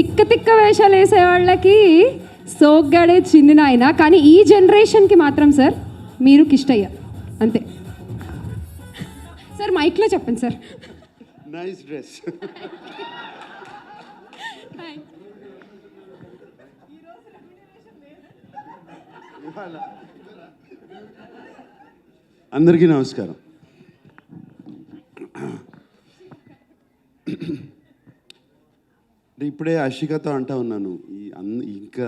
తిక్క తిక్క వేషాలు వేసే వాళ్ళకి సోగ్గాడే చిన్న ఆయన, కానీ ఈ జనరేషన్కి మాత్రం సార్ మీరు కిష్టయ్య అంతే. సార్ మైక్లో చెప్పండి సార్. Nice dress. అందరికీ నమస్కారం. ఇప్పుడే అషికతో అంటా ఉన్నాను, ఇంకా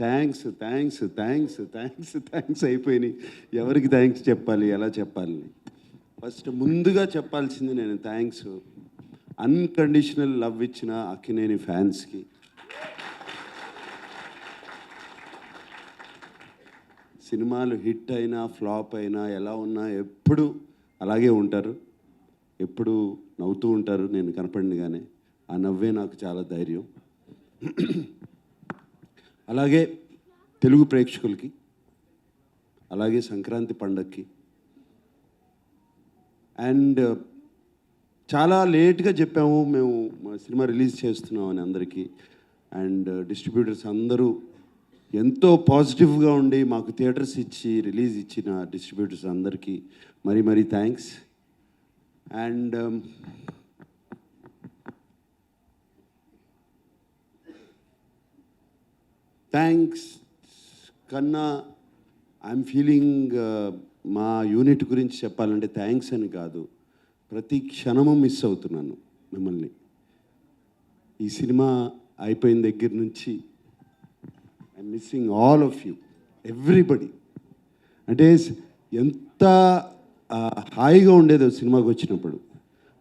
thanks thanks thanks thanks thanks అయిపోయినాయి. ఎవరికి థ్యాంక్స్ చెప్పాలి, ఎలా చెప్పాలి? ఫస్ట్ ముందుగా చెప్పాల్సింది నేను థ్యాంక్స్ అన్కండిషనల్ లవ్ ఇచ్చిన అక్కినేని ఫ్యాన్స్కి, సినిమాలు హిట్ అయినా ఫ్లాప్ అయినా ఎలా ఉన్నా ఎప్పుడు అలాగే ఉంటారు, ఎప్పుడు నవ్వుతూ ఉంటారు నేను కనపడినగానే. ఆ నవ్వే నాకు చాలా ధైర్యం. అలాగే తెలుగు ప్రేక్షకులకి, అలాగే సంక్రాంతి పండగకి. అండ్ చాలా లేట్గా చెప్పాము మేము మా సినిమా రిలీజ్ చేస్తున్నామని అందరికీ. అండ్ డిస్ట్రిబ్యూటర్స్ అందరూ ఎంతో పాజిటివ్గా ఉండి మాకు థియేటర్స్ ఇచ్చి రిలీజ్ ఇచ్చిన డిస్ట్రిబ్యూటర్స్ అందరికీ మరీ మరీ థ్యాంక్స్. అండ్ థ్యాంక్స్ కన్నా ఐఎమ్ ఫీలింగ్ మా యూనిట్ గురించి చెప్పాలంటే థ్యాంక్స్ అని కాదు, ప్రతి క్షణము మిస్ అవుతున్నాను మిమ్మల్ని. ఈ సినిమా అయిపోయిన దగ్గర నుంచి I'm missing all of you, everybody. అంటే ఎంత హాయిగా ఉండేదో సినిమాకి వచ్చినప్పుడు.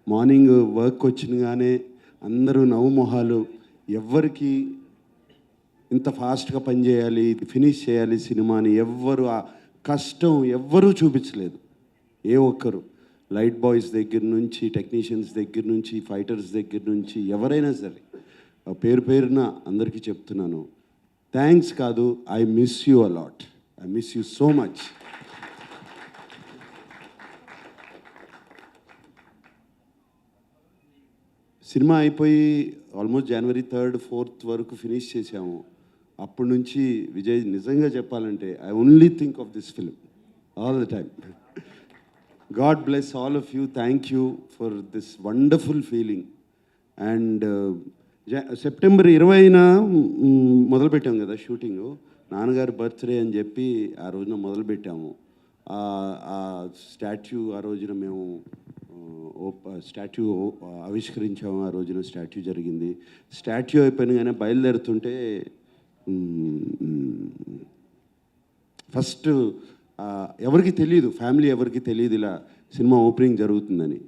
మార్నింగ్ వర్క్ వచ్చినగానే అందరూ నవ్వు మొహాలు, ఎవ్వరికి ఇంత ఫాస్ట్గా పనిచేయాలి, ఇది ఫినిష్ చేయాలి సినిమాని ఎవ్వరు ఆ కష్టం ఎవ్వరూ చూపించలేదు. ఏ ఒక్కరు, లైట్ బాయ్స్ దగ్గర నుంచి, టెక్నీషియన్స్ దగ్గర నుంచి, ఫైటర్స్ దగ్గర నుంచి ఎవరైనా సరే పేరు పేరున అందరికీ చెప్తున్నాను థ్యాంక్స్ కాదు, I miss you a lot, I miss you so much. Cinema అయిపోయి ఆల్మోస్ట్ జనవరి 3rd 4th వరకు ఫినిష్ చేసాము. అప్పటి నుంచి విజయ్ నిజంగా చెప్పాలంటే I only think of this film all the time. God bless all of you, thank you for this wonderful feeling. And September 20న మొదలుపెట్టాం కదా షూటింగు. నాన్నగారి బర్త్డే అని చెప్పి ఆ రోజున మొదలుపెట్టాము. ఆ స్టాచ్యూ ఆ రోజున మేము స్టాచ్యూ ఆవిష్కరించాము. ఆ రోజున స్టాచ్యూ జరిగింది. స్టాచ్యూ అయిపోయినగానే బయలుదేరుతుంటే ఫస్ట్ ఎవరికి తెలియదు, ఫ్యామిలీ ఎవరికి తెలియదు ఇలా సినిమా ఓపెనింగ్ జరుగుతుందని.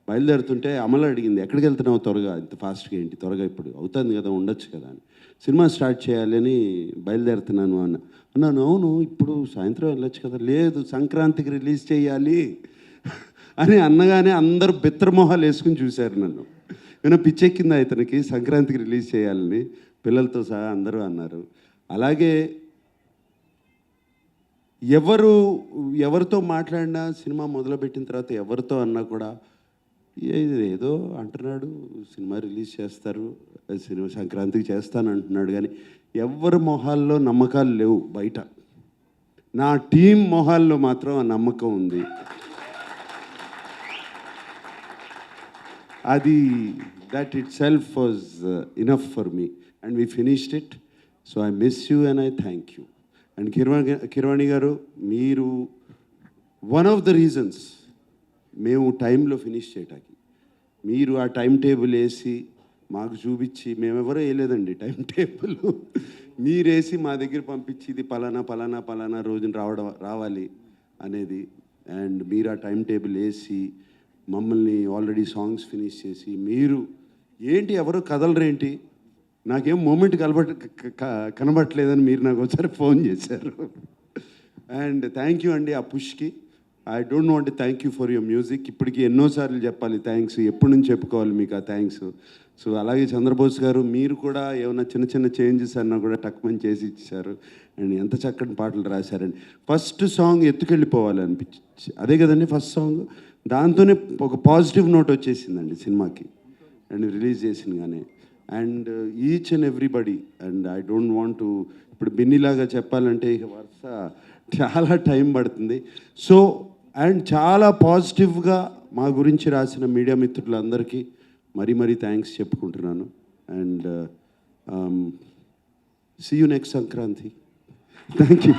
బయలుదేరుతుంటే అమలు అడిగింది, ఎక్కడికి వెళ్తున్నావు త్వరగా, ఇంత ఫాస్ట్గా ఏంటి త్వరగా, ఇప్పుడు అవుతుంది కదా ఉండొచ్చు కదా అని. సినిమా స్టార్ట్ చేయాలని బయలుదేరుతున్నాను అన్నాను. అవును ఇప్పుడు సాయంత్రం వెళ్ళొచ్చు కదా, లేదు సంక్రాంతికి రిలీజ్ చేయాలి అని అన్నగానే అందరూ బెత్తరమొహాలు వేసుకుని చూశారు నన్ను. నేను పిచ్చెక్కింది ఇతనికి, సంక్రాంతికి రిలీజ్ చేయాలని పిల్లలతో సహా అందరూ అన్నారు. అలాగే ఎవరితో మాట్లాడినా సినిమా మొదలుపెట్టిన తర్వాత ఎవరితో అన్నా కూడా ఏదో అంటున్నాడు, సినిమా రిలీజ్ చేస్తారు, సినిమా సంక్రాంతికి చేస్తాను అంటున్నాడు, కానీ ఎవరి మొహాల్లో నమ్మకాలు లేవు బయట. నా టీం మొహాల్లో మాత్రం ఆ నమ్మకం ఉంది. అది that it self was enough for me and we finished it. So I miss you and I thank you. And Keeravani గారు, మీరు వన్ ఆఫ్ ద రీజన్స్ మేము టైంలో ఫినిష్ చేయటానికి. మీరు ఆ టైం టేబుల్ వేసి మాకు చూపించి, మేమెవరో వేయలేదండి టైం టేబుల్, మీరేసి మా దగ్గర పంపించి ఇది పలానా పలానా పలానా రోజున రావాలి అనేది. అండ్ మీరు ఆ టైం టేబుల్ వేసి మమ్మల్ని ఆల్రెడీ సాంగ్స్ ఫినిష్ చేసి, మీరు ఏంటి ఎవరో కదలరేంటి, నాకేం మూమెంట్ కనబట్టలేదని మీరు నాకు ఒకసారి ఫోన్ చేశారు. అండ్ థ్యాంక్ యూ అండి ఆ పుష్కి. I don't want thank you for your music. ఇప్పటికీ ఎన్నోసార్లు చెప్పాలి థ్యాంక్స్, ఎప్పటి నుంచి చెప్పుకోవాలి మీకు ఆ థ్యాంక్స్. సో అలాగే చంద్రబోస్ గారు, మీరు కూడా ఏమైనా చిన్న చిన్న చేంజెస్ అన్నా కూడా టక్మని చేసి ఇచ్చారు. అండ్ ఎంత చక్కటి పాటలు రాశారండి. ఫస్ట్ సాంగ్ ఎత్తుకెళ్ళిపోవాలి అనిపించి, అదే కదండి ఫస్ట్ సాంగ్. దాంతోనే ఒక పాజిటివ్ నోట్ వచ్చేసిందండి సినిమాకి. అండ్ రిలీజ్ చేసిన కానీ and each and everybody. And I don't want to ఇప్పుడు బిన్నీలాగా చెప్పాలంటే ఇక వరుస చాలా టైం పడుతుంది. సో అండ్ చాలా పాజిటివ్గా మా గురించి రాసిన మీడియా మిత్రులందరికీ మరీ థ్యాంక్స్ చెప్పుకుంటున్నాను. And see you next Sankranti. Thank you.